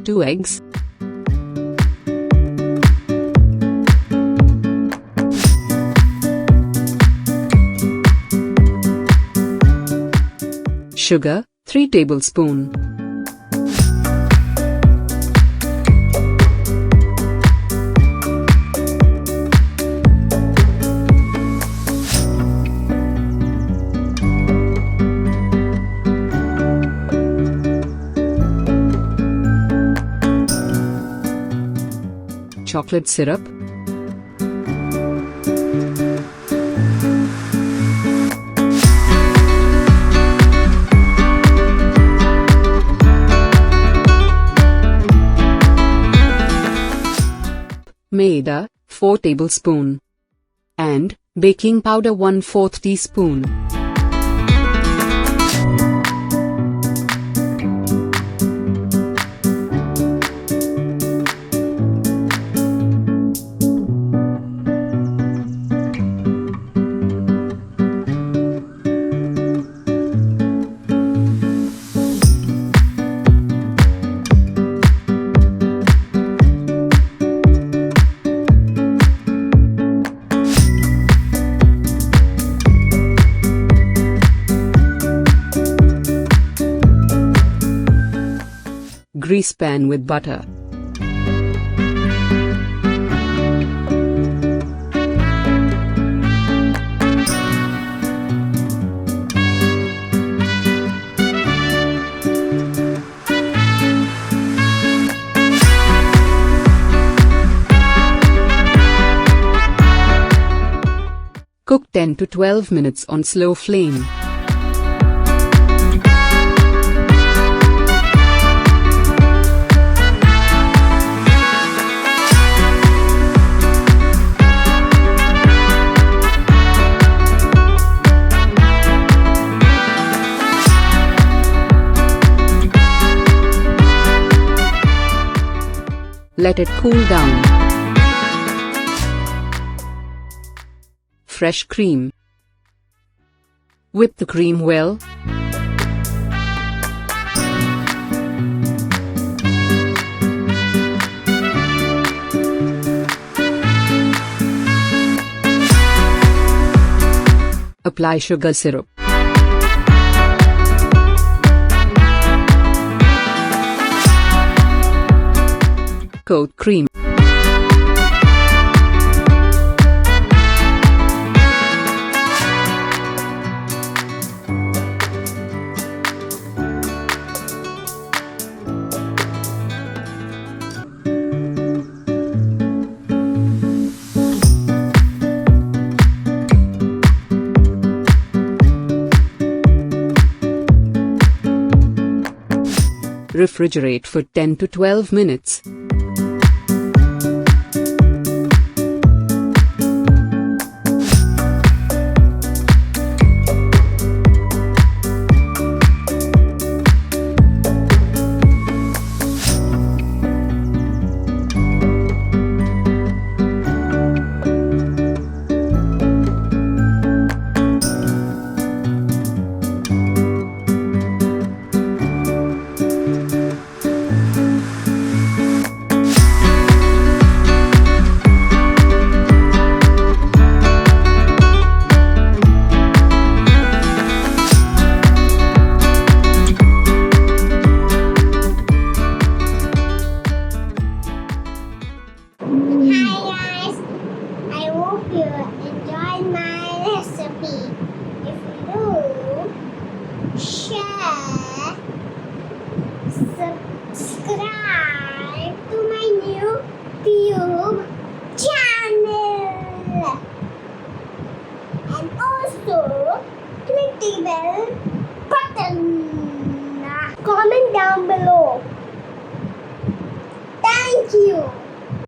2 eggs, sugar 3 tablespoons, chocolate syrup, maida 4 tablespoons, and baking powder 1/4 teaspoon. Grease pan with butter. Cook 10 to 12 minutes on slow flame. Let it cool down. Fresh cream. Whip the cream well. Apply sugar syrup. Coat cream. Refrigerate for 10 to 12 minutes. You enjoyed my recipe. If you do, share, subscribe to my YouTube.